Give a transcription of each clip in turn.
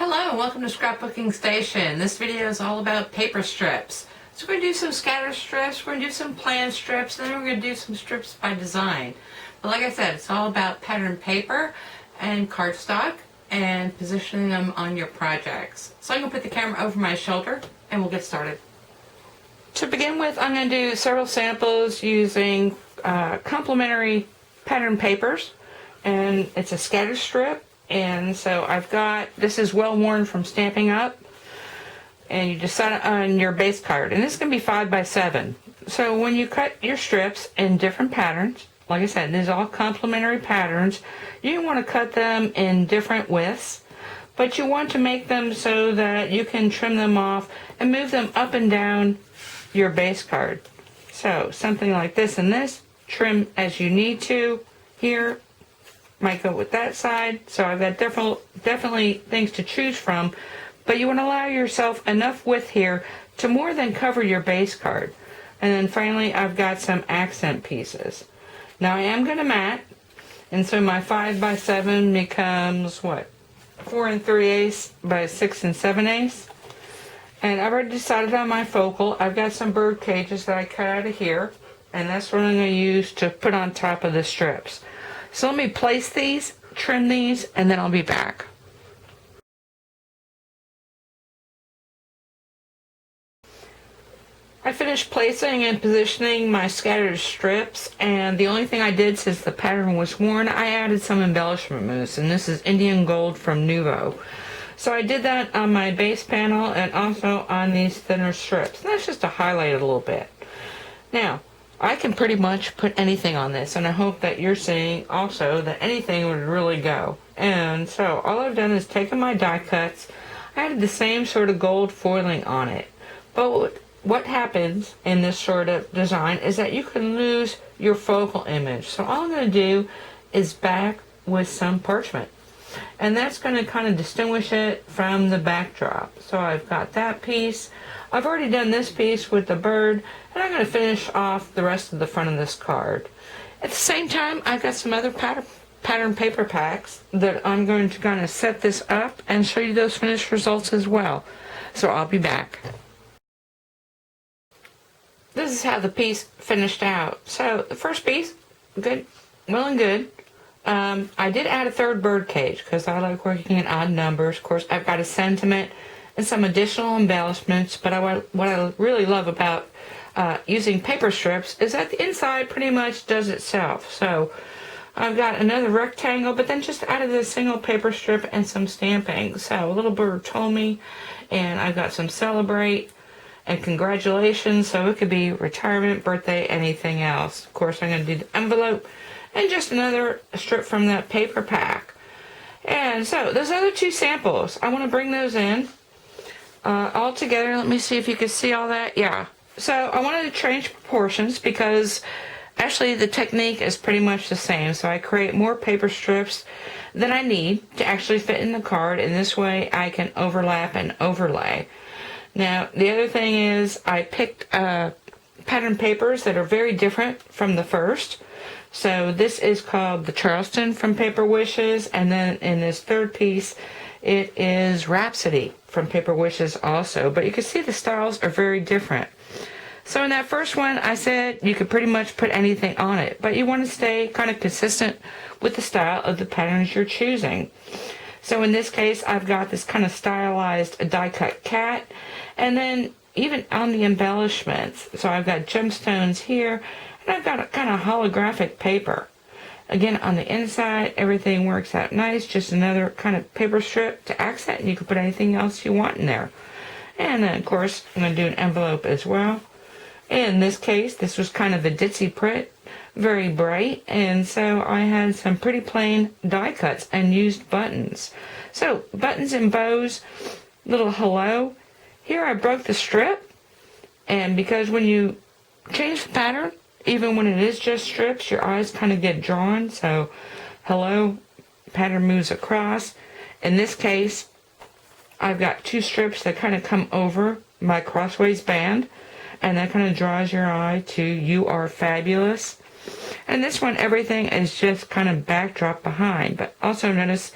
Hello, welcome to Scrapbooking Station. This video is all about paper strips. So we're going to do some scatter strips, we're going to do some plan strips, and then we're going to do some strips by design. But like I said, it's all about pattern paper and cardstock and positioning them on your projects. So I'm going to put the camera over my shoulder and we'll get started. To begin with, I'm going to do several samples using complementary pattern papers, and it's a scatter strip. And so I've got, this is well worn from Stamping Up, and you just set it on your base card, and this is going to be 5 by 7. So when you cut your strips in different patterns, like I said, these are all complementary patterns, you want to cut them in different widths, but you want to make them so that you can trim them off and move them up and down your base card. So something like this and this, trim as you need to. Here might go with that side, so I've got definitely things to choose from, but you want to allow yourself enough width here to more than cover your base card. And then finally I've got some accent pieces. Now I am going to mat, and so my 5 by 7 becomes what, 4 3/8 by 6 7/8. And I've already decided on my focal. I've got some bird cages that I cut out of here, and that's what I'm going to use to put on top of the strips. So let me place these, trim these, and then I'll be back. I finished placing and positioning my scattered strips, and the only thing I did since the pattern was worn, I added some embellishment mousse, and this is Indian Gold from Nuvo. So I did that on my base panel and also on these thinner strips. And that's just to highlight it a little bit. Now, I can pretty much put anything on this, and I hope that you're seeing also that anything would really go. And so all I've done is taken my die cuts, I added the same sort of gold foiling on it. But what happens in this sort of design is that you can lose your focal image. So all I'm going to do is back with some parchment. And that's going to kind of distinguish it from the backdrop. So I've got that piece. I've already done this piece with the bird, and I'm going to finish off the rest of the front of this card. At the same time, I've got some other pattern paper packs that I'm going to kind of set this up and show you those finished results as well. So I'll be back. This is how the piece finished out. So the first piece, good, well and good. I did add a third bird cage because I like working in odd numbers. Of course, I've got a sentiment and some additional embellishments, but what I really love about using paper strips is that the inside pretty much does itself. So I've got another rectangle, but then just added a single paper strip and some stamping. So a little bird told me, and I've got some celebrate and congratulations, so it could be retirement, birthday, anything else. Of course, I'm going to do the envelope and just another strip from that paper pack. And so those other two samples, I want to bring those in all together. Let me see if you can see all that. Yeah. So I wanted to change proportions because actually the technique is pretty much the same. So I create more paper strips than I need to actually fit in the card, and this way I can overlap and overlay. Now the other thing is I picked pattern papers that are very different from the first. So this is called the Charleston from Paper Wishes, and then in this third piece it is Rhapsody from Paper Wishes also, but you can see the styles are very different. So in that first one I said you could pretty much put anything on it, but you want to stay kind of consistent with the style of the patterns you're choosing. So in this case I've got this kind of stylized die cut cat, and then even on the embellishments, so I've got gemstones here, and I've got a kind of holographic paper. Again, on the inside, everything works out nice. Just another kind of paper strip to accent, and you can put anything else you want in there. And then, of course, I'm going to do an envelope as well. In this case, this was kind of a ditzy print, very bright, and so I had some pretty plain die cuts and used buttons. So, buttons and bows, little hello. Here I broke the strip, and because when you change the pattern, even when it is just strips, your eyes kind of get drawn. So, hello, pattern moves across. In this case, I've got two strips that kind of come over my crossways band, and that kind of draws your eye to you are fabulous. And this one, everything is just kind of backdrop behind. But also notice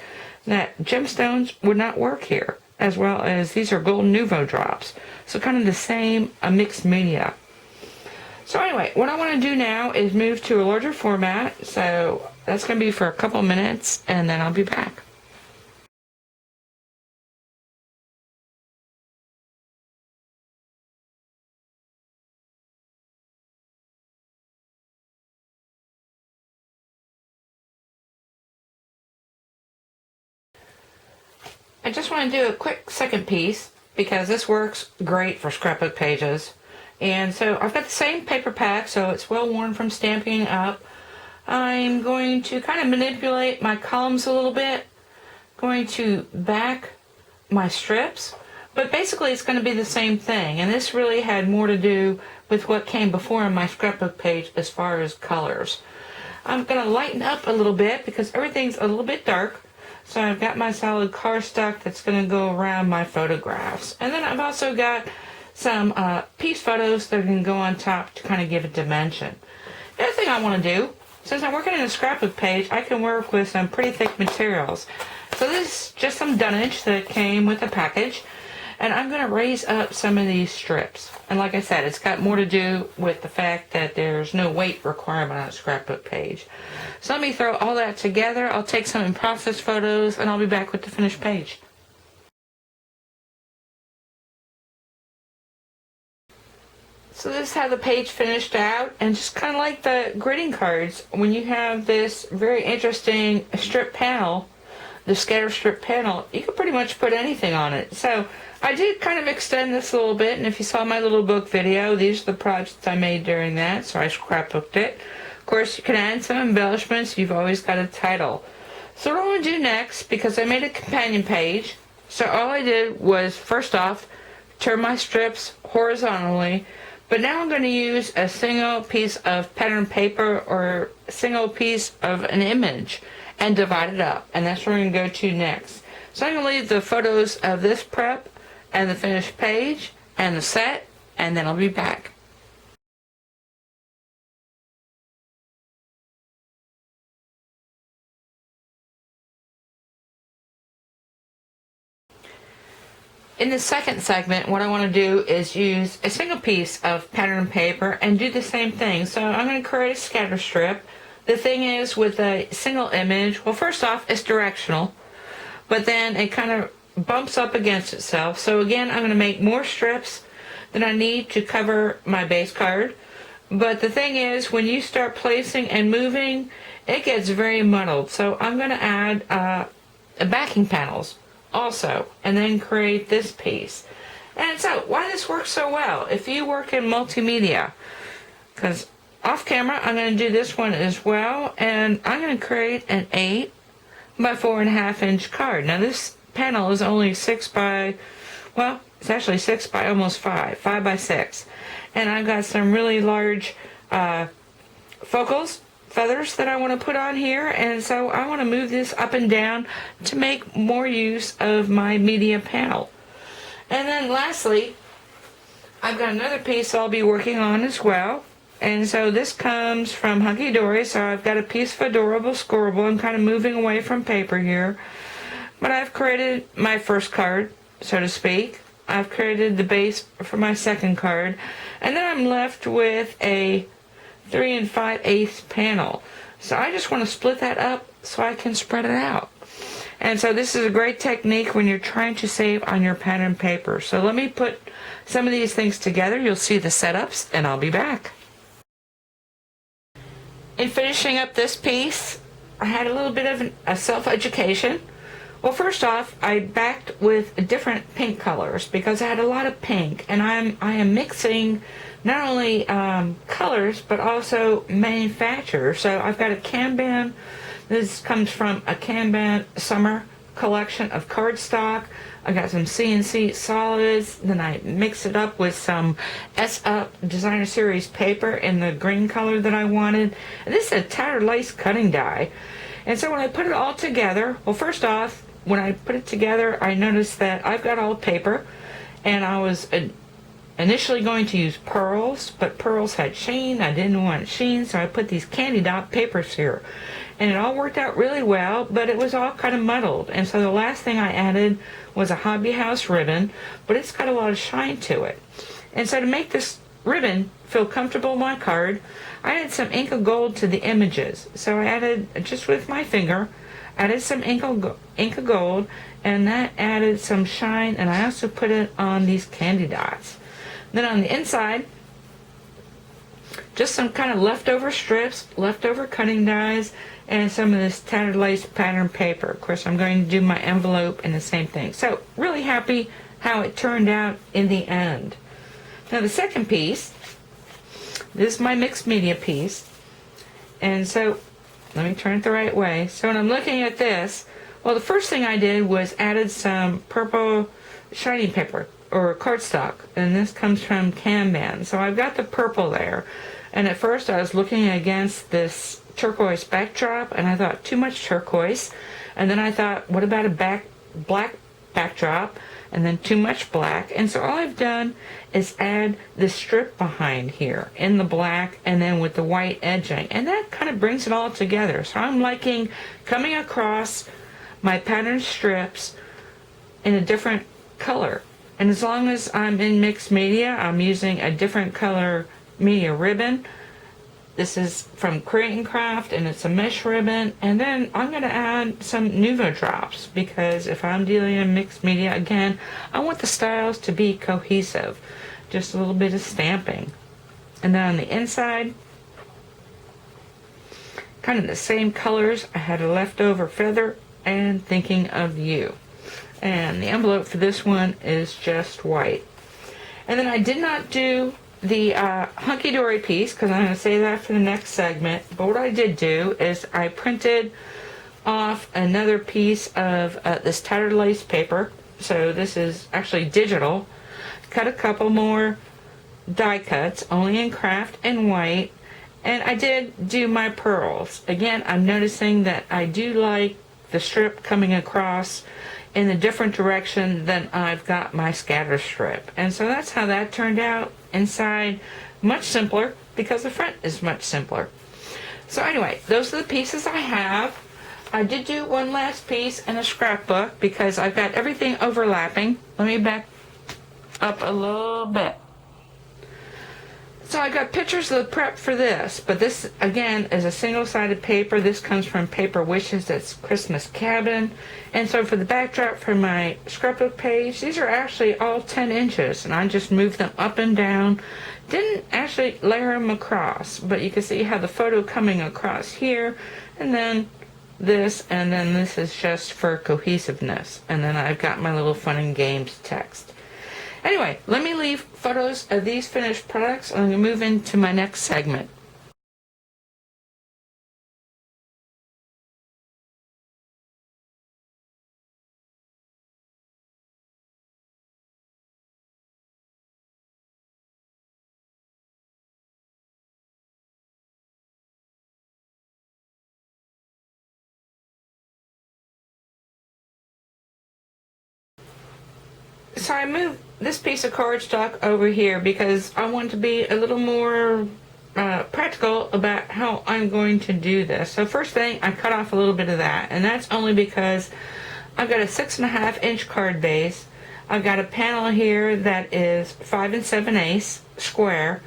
that gemstones would not work here, as well as these are Gold Nouveau drops. So kind of the same, a mixed media. So anyway, what I want to do now is move to a larger format. So that's going to be for a couple minutes, and then I'll be back. I just want to do a quick second piece because this works great for scrapbook pages. And so I've got the same paper pack, so it's well worn from stamping up. I'm going to kind of manipulate my columns a little bit, going to back my strips, but basically it's going to be the same thing. And this really had more to do with what came before on my scrapbook page as far as colors. I'm going to lighten up a little bit because everything's a little bit dark. So I've got my solid cardstock that's going to go around my photographs. And then I've also got some piece photos that can go on top to kind of give it dimension. The other thing I want to do, since I'm working in a scrapbook page, I can work with some pretty thick materials. So this is just some dunnage that came with the package. And I'm going to raise up some of these strips. And like I said, it's got more to do with the fact that there's no weight requirement on a scrapbook page. So let me throw all that together. I'll take some in-process photos, and I'll be back with the finished page. So this is how the page finished out, and just kind of like the greeting cards, when you have this very interesting strip panel, the scatter strip panel, you can pretty much put anything on it. So I did kind of extend this a little bit, and if you saw my little book video, these are the projects I made during that, so I scrapbooked it. Of course, you can add some embellishments. You've always got a title. So what I want to do next, because I made a companion page, so all I did was, first off, turn my strips horizontally, but now I'm going to use a single piece of pattern paper or a single piece of an image and divide it up, and that's where we're going to go to next. So I'm going to leave the photos of this prep and the finished page and the set, and then I'll be back. In the second segment, what I want to do is use a single piece of pattern paper and do the same thing. So I'm going to create a scatter strip. The thing is, with a single image, well, first off, it's directional, but then it kind of bumps up against itself. So again, I'm going to make more strips than I need to cover my base card. But the thing is, when you start placing and moving, it gets very muddled. So I'm going to add backing panels also, and then create this piece. And so, why this works so well, if you work in multimedia, because off camera, I'm going to do this one as well, and I'm going to create an 8 by 4.5 inch card. Now this panel is only 6 by, well, it's actually 6 by almost 5 by 6. And I've got some really large focals, feathers that I want to put on here, and so I want to move this up and down to make more use of my media panel. And then lastly, I've got another piece I'll be working on as well. And so this comes from Hunky Dory, so I've got a piece of adorable scorable. I'm kind of moving away from paper here. But I've created my first card, so to speak. I've created the base for my second card. And then I'm left with a 3 5/8 panel. So I just want to split that up so I can spread it out. And so this is a great technique when you're trying to save on your pattern paper. So let me put some of these things together. You'll see the setups, and I'll be back. In finishing up this piece, I had a little bit of a self-education. Well, first off, I backed with different pink colors because I had a lot of pink, and I am mixing not only colors but also manufacturers. So I've got a Kanban. This comes from a Kanban summer collection of cardstock. I got some CNC solids, then I mix it up with some S-Up Designer Series paper in the green color that I wanted. And this is a tattered lace cutting die. And so when I put it all together, well, first off, when I put it together, I noticed that I've got all paper, and I was initially going to use pearls, but pearls had sheen. I didn't want sheen, so I put these candy dot papers here. And it all worked out really well, but it was all kind of muddled. And so the last thing I added was a Hobby House ribbon, but it's got a lot of shine to it. And so to make this ribbon feel comfortable on my card, I added some ink of gold to the images. So I added, just with my finger, added some ink of gold, and that added some shine, and I also put it on these candy dots. Then on the inside, just some kind of leftover strips, leftover cutting dies, and some of this tattered lace pattern paper. Of course, I'm going to do my envelope and the same thing. So, really happy how it turned out in the end. Now, the second piece, this is my mixed media piece. And so, let me turn it the right way. So, when I'm looking at this, well, the first thing I did was added some purple shiny paper, or cardstock, and this comes from Kanban. So I've got the purple there, and at first I was looking against this turquoise backdrop, and I thought too much turquoise, and then I thought, what about a black backdrop, and then too much black, and so all I've done is add the strip behind here in the black and then with the white edging, and that kind of brings it all together. So I'm liking coming across my pattern strips in a different color. And as long as I'm in mixed media, I'm using a different color media ribbon. This is from Create & Craft, and it's a mesh ribbon. And then I'm going to add some Nuvo drops, because if I'm dealing in mixed media, again, I want the styles to be cohesive. Just a little bit of stamping. And then on the inside, kind of the same colors. I had a leftover feather and Thinking of You. And the envelope for this one is just white. And then I did not do the hunky-dory piece, because I'm going to save that for the next segment. But what I did do is I printed off another piece of this tattered lace paper. So this is actually digital. Cut a couple more die cuts, only in craft and white. And I did do my pearls. Again, I'm noticing that I do like the strip coming across in a different direction than I've got my scatter strip. And so that's how that turned out. Inside, much simpler, because the front is much simpler. So anyway, those are the pieces I have. I did do one last piece in a scrapbook because I've got everything overlapping. Let me back up a little bit. So I got pictures of the prep for this, but this again is a single-sided paper. This comes from Paper Wishes, that's Christmas Cabin. And so for the backdrop for my scrapbook page, these are actually all 10 inches, and I just moved them up and down. Didn't actually layer them across, but you can see how the photo coming across here, and then this is just for cohesiveness. And then I've got my little fun and games text. Anyway, let me leave photos of these finished products, and I'm going to move into my next segment. So I moved this piece of cardstock over here because I want to be a little more practical about how I'm going to do this. So first thing, I cut off a little bit of that, and that's only because I've got a 6.5-inch card base. I've got a panel here that is 5 7/8 square,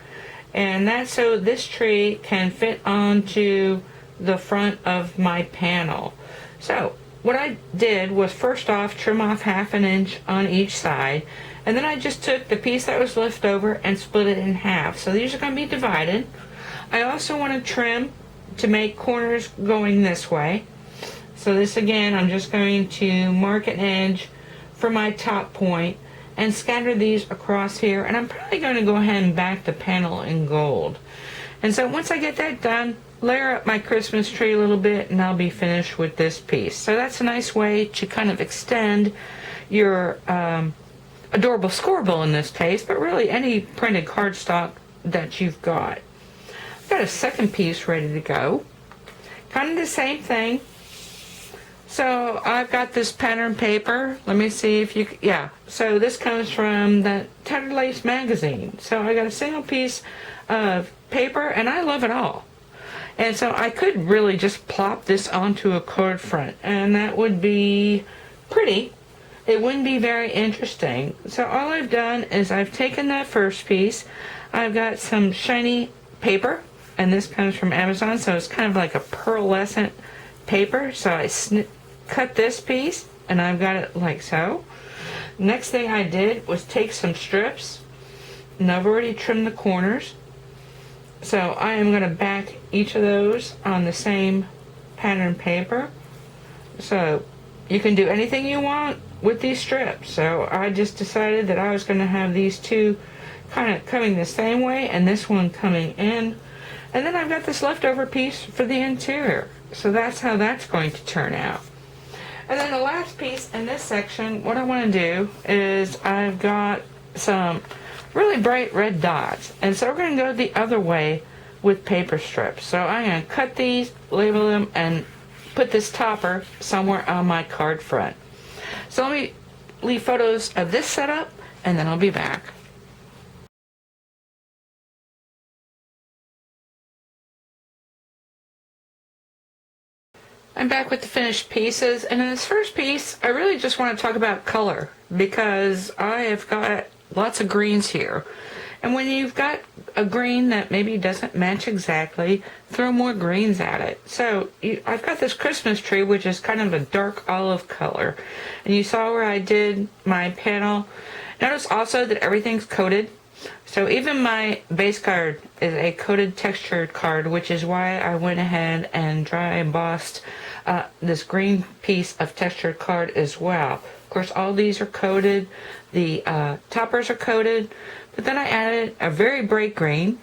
and that's so this tree can fit onto the front of my panel. So what I did was first off trim off 1/2 inch on each side, and then I just took the piece that was left over and split it in half. So these are going to be divided. I also want to trim to make corners going this way. So this again, I'm just going to mark an edge for my top point and scatter these across here, and I'm probably going to go ahead and back the panel in gold. And so once I get that done, layer up my Christmas tree a little bit, and I'll be finished with this piece. So that's a nice way to kind of extend your adorable scorable in this case, but really any printed cardstock that you've got. I've got a second piece ready to go. Kind of the same thing. So I've got this pattern paper. Let me see if you, yeah. So this comes from the Tattered Lace magazine. So I got a single piece of paper, and I love it all. And so I could really just plop this onto a card front, and that would be pretty. It wouldn't be very interesting. So all I've done is I've taken that first piece. I've got some shiny paper, and this comes from Amazon, so it's kind of like a pearlescent paper. So I cut this piece, and I've got it like so. Next thing I did was take some strips, and I've already trimmed the corners. So I am going to back each of those on the same pattern paper. So you can do anything you want with these strips. So I just decided that I was going to have these two kind of coming the same way and this one coming in. And then I've got this leftover piece for the interior. So that's how that's going to turn out. And then the last piece in this section, what I want to do is I've got some really bright red dots. And so we're going to go the other way with paper strips. So I'm going to cut these, label them, and put this topper somewhere on my card front. So let me leave photos of this setup, and then I'll be back. I'm back with the finished pieces, and in this first piece, I really just want to talk about color, because I have got lots of greens here. And when you've got a green that maybe doesn't match exactly, throw more greens at it. So I've got this Christmas tree, which is kind of a dark olive color. And you saw where I did my panel. Notice also that everything's coated. So even my base card is a coated textured card, which is why I went ahead and dry embossed this green piece of textured card as well. Of course, all these are coated. The toppers are coated. But then I added a very bright green.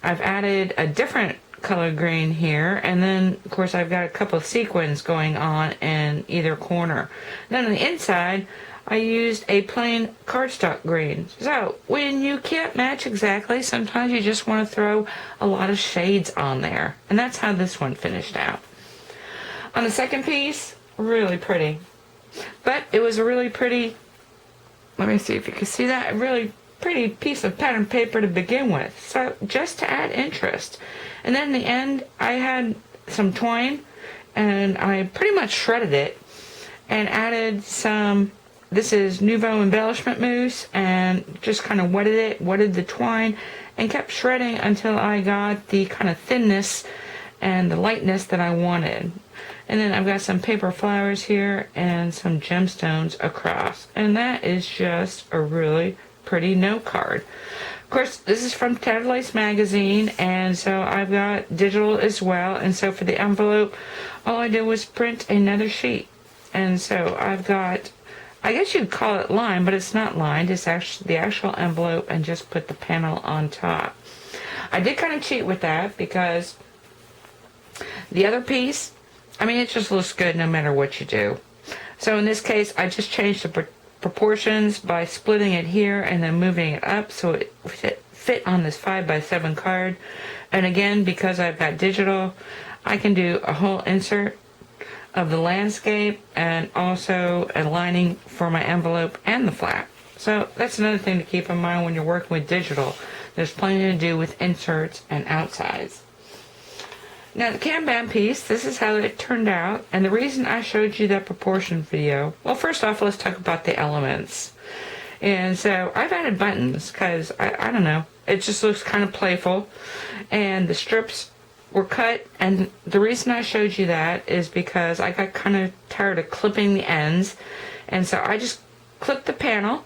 I've added a different color green here. And then, of course, I've got a couple of sequins going on in either corner. Then on the inside, I used a plain cardstock green. So when you can't match exactly, sometimes you just want to throw a lot of shades on there. And that's how this one finished out. On the second piece, really pretty. But it was a really pretty, let me see if you can see that, a really pretty piece of pattern paper to begin with. So just to add interest. And then in the end, I had some twine, and I pretty much shredded it and added some, this is Nouveau embellishment mousse, and just kind of wetted the twine, and kept shredding until I got the kind of thinness and the lightness that I wanted. And then I've got some paper flowers here and some gemstones across. And that is just a really pretty note card. Of course, this is from Tattered Lace magazine, and so I've got digital as well. And so for the envelope, all I did was print another sheet. And so I've got, I guess you'd call it lined, but it's not lined. It's actually the actual envelope, and just put the panel on top. I did kind of cheat with that because the other piece, I mean, it just looks good no matter what you do. So in this case, I just changed the proportions by splitting it here and then moving it up so it fit on this 5x7 card. And again, because I've got digital, I can do a whole insert of the landscape and also a lining for my envelope and the flap. So that's another thing to keep in mind when you're working with digital. There's plenty to do with inserts and outsides. Now the Kanban piece, this is how it turned out, and the reason I showed you that proportion video, well, first off, let's talk about the elements. And so I've added buttons because, I don't know, it just looks kind of playful, and the strips were cut, and the reason I showed you that is because I got kind of tired of clipping the ends, and so I just clipped the panel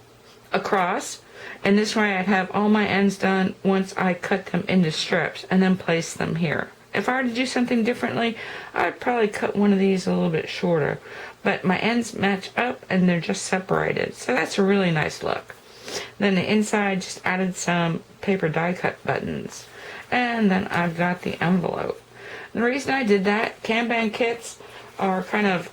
across, and this way I'd have all my ends done once I cut them into strips and then place them here. If I were to do something differently, I'd probably cut one of these a little bit shorter. But my ends match up and they're just separated. So that's a really nice look. Then the inside, just added some paper die cut buttons. And then I've got the envelope. And the reason I did that, Kanban kits are kind of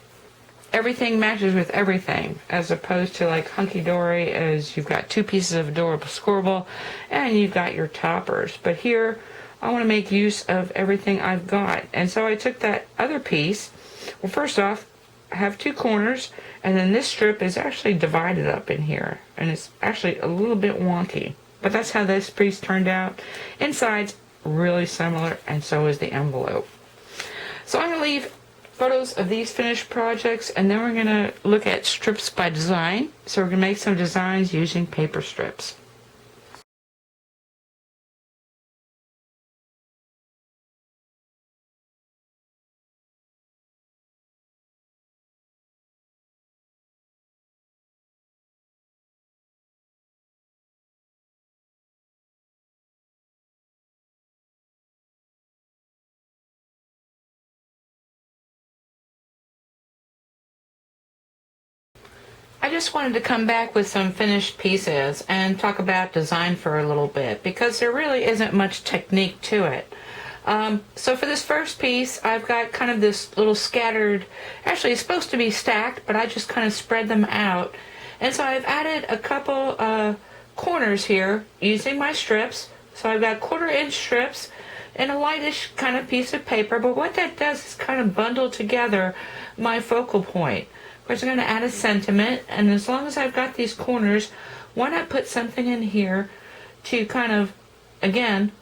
everything matches with everything, as opposed to like hunky-dory as you've got two pieces of adorable scribble and you've got your toppers. But here, I want to make use of everything I've got. And so I took that other piece. Well, first off, have two corners, and then this strip is actually divided up in here, and it's actually a little bit wonky. But that's how this piece turned out. Inside's really similar, and so is the envelope. So I'm going to leave photos of these finished projects, and then we're going to look at strips by design. So we're going to make some designs using paper strips. I just wanted to come back with some finished pieces and talk about design for a little bit, because there really isn't much technique to it. So for this first piece, I've got kind of this little scattered, actually it's supposed to be stacked, but I just kind of spread them out. And so I've added a couple corners here using my strips. So I've got 1/4-inch strips and a lightish kind of piece of paper, but what that does is kind of bundle together my focal point. Of course, I'm going to add a sentiment, and as long as I've got these corners, why not put something in here to kind of, again,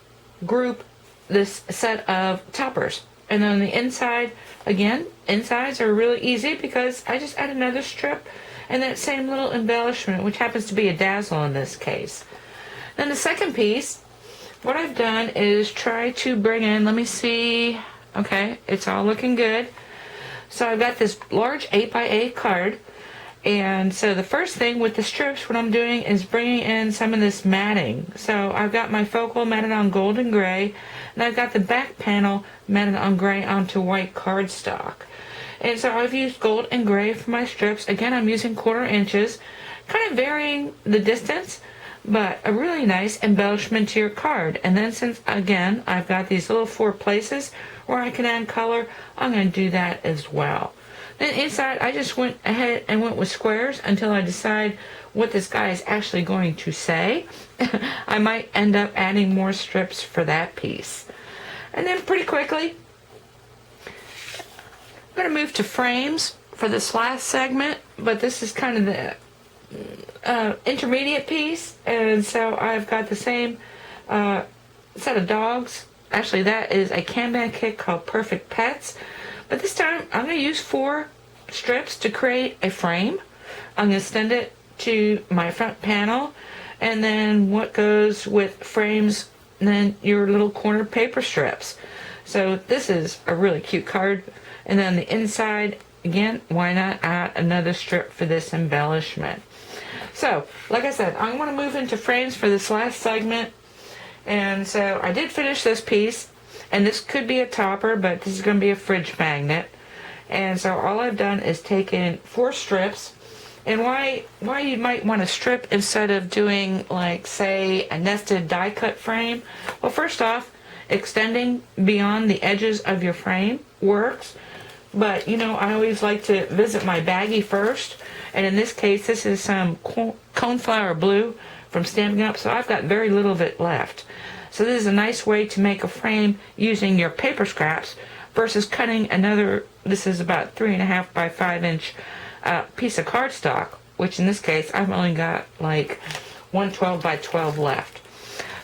group this set of toppers. And then on the inside, again, insides are really easy because I just add another strip and that same little embellishment, which happens to be a dazzle in this case. Then the second piece, what I've done is try to bring in, let me see, okay, it's all looking good. So I've got this large 8x8 card, and so the first thing with the strips, what I'm doing is bringing in some of this matting. So I've got my focal matted on gold and gray, and I've got the back panel matted on gray onto white cardstock. And so I've used gold and gray for my strips. Again, I'm using 1/4 inches, kind of varying the distance, but a really nice embellishment to your card. And then since, again, I've got these little 4 places where I can add color, I'm going to do that as well. Then inside, I just went ahead and went with squares until I decide what this guy is actually going to say. I might end up adding more strips for that piece. And then pretty quickly, I'm going to move to frames for this last segment, but this is kind of the intermediate piece, and so I've got the same set of dogs. Actually, that is a Kanban kit called Perfect Pets, but this time I'm going to use 4 strips to create a frame. I'm going to send it to my front panel, and then what goes with frames, and then your little corner paper strips. So this is a really cute card. And then the inside, again, why not add another strip for this embellishment? So, like I said, I'm going to move into frames for this last segment. And so I did finish this piece, and this could be a topper, but this is going to be a fridge magnet. And so all I've done is taken 4 strips. And why you might want to strip instead of doing, like, say, a nested die cut frame? Well, first off, extending beyond the edges of your frame works. But, you know, I always like to visit my baggie first. And in this case, this is some coneflower blue from Stampin' Up, so I've got very little of it left. So this is a nice way to make a frame using your paper scraps versus cutting another, this is about 3.5 by 5 inch piece of cardstock, which in this case, I've only got like 112 by 12 left.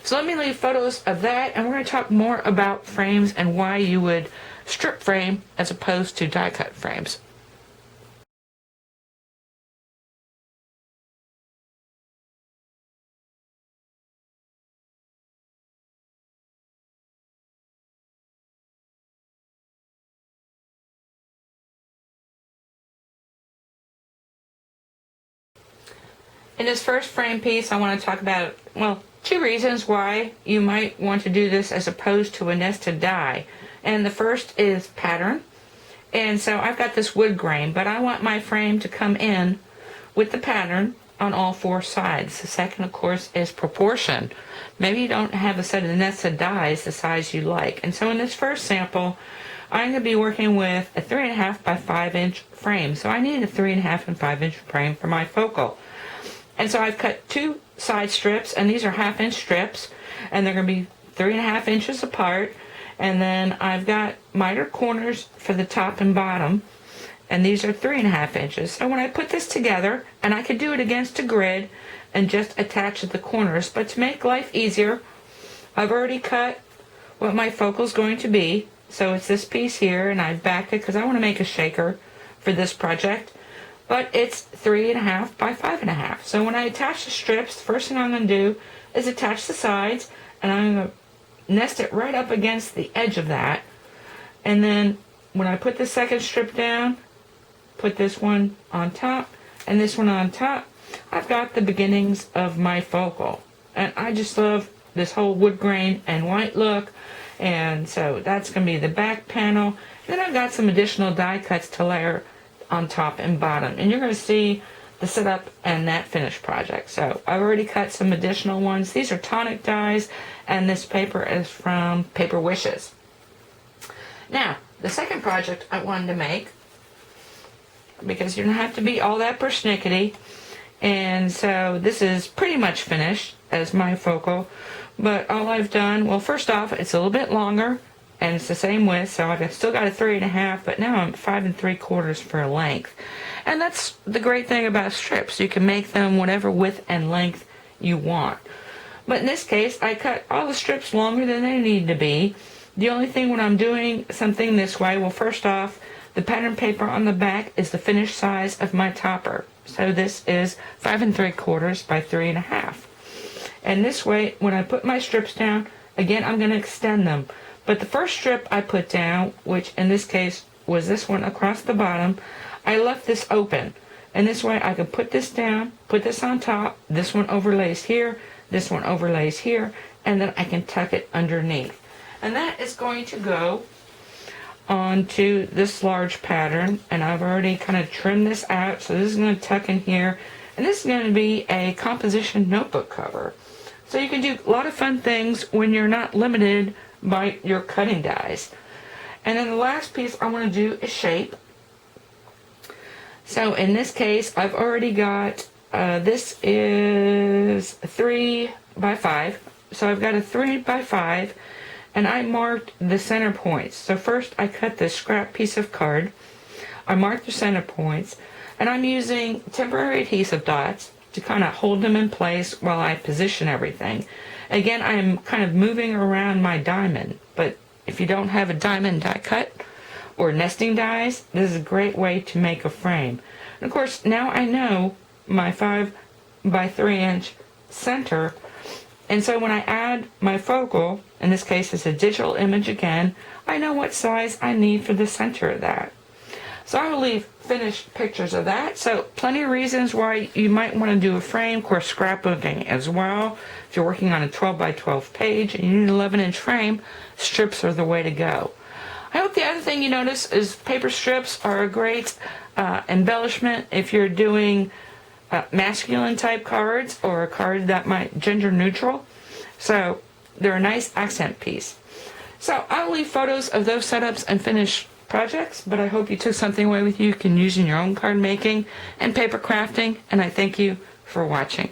So let me leave photos of that, and we're going to talk more about frames and why you would strip frame as opposed to die cut frames. In this first frame piece, I want to talk about, well, 2 reasons why you might want to do this as opposed to a nested die. And the first is pattern. And so I've got this wood grain, but I want my frame to come in with the pattern on all 4 sides. The second, of course, is proportion. Maybe you don't have a set of nested dies the size you like. And so in this first sample, I'm going to be working with a 3.5 by 5 inch frame. So I need a 3.5 and 5 inch frame for my focal. And so I've cut 2 side strips, and these are 1/2 inch strips, and they're going to be 3.5 inches apart. And then I've got miter corners for the top and bottom. and these are 3.5 inches. So when I put this together, and I could do it against a grid and just attach at the corners, but to make life easier, I've already cut what my focal is going to be. So it's this piece here, and I've backed it because I want to make a shaker for this project. But it's 3.5 by 5.5. So when I attach the strips, the first thing I'm going to do is attach the sides, and I'm going to nest it right up against the edge of that. And then when I put the second strip down, put this one on top and this one on top, I've got the beginnings of my focal. And I just love this whole wood grain and white look. And so that's going to be the back panel. Then I've got some additional die cuts to layer on top and bottom. And you're going to see the setup and that finished project. So I've already cut some additional ones. These are tonic dies, and this paper is from Paper Wishes. Now, the second project I wanted to make, because you don't have to be all that persnickety, and so this is pretty much finished as my focal, but all I've done, well, first off, it's a little bit longer, and it's the same width, so I've still got a 3.5, but now I'm 5 3/4 for length. And that's the great thing about strips. You can make them whatever width and length you want. But in this case, I cut all the strips longer than they need to be. The only thing when I'm doing something this way, well, first off, the pattern paper on the back is the finished size of my topper. So this is 5 3/4 by 3.5. And this way, when I put my strips down, again, I'm going to extend them. But the first strip I put down, which in this case was this one across the bottom, I left this open. And this way I can put this down, put this on top, this one overlays here, this one overlays here, and then I can tuck it underneath. And that is going to go onto this large pattern, and I've already kind of trimmed this out, so this is going to tuck in here, and this is going to be a composition notebook cover. So you can do a lot of fun things when you're not limited by your cutting dies. And then the last piece I want to do is shape. So in this case, I've already got, this is 3 by 5. So I've got a 3 by 5, and I marked the center points. So first I cut this scrap piece of card. I marked the center points, and I'm using temporary adhesive dots to kind of hold them in place while I position everything. Again, I'm kind of moving around my diamond, but if you don't have a diamond die cut or nesting dies, this is a great way to make a frame. And of course, now I know my 5 by 3 inch center, and so when I add my focal, in this case it's a digital image again, I know what size I need for the center of that. So I will leave finished pictures of that. So plenty of reasons why you might want to do a frame. Of course, scrapbooking as well. If you're working on a 12 by 12 page and you need an 11 inch frame, strips are the way to go. I hope the other thing you notice is paper strips are a great embellishment if you're doing masculine type cards or a card that might gender neutral. So they're a nice accent piece. So I'll leave photos of those setups and finished projects, but I hope you took something away with you can use in your own card making and paper crafting, and I thank you for watching.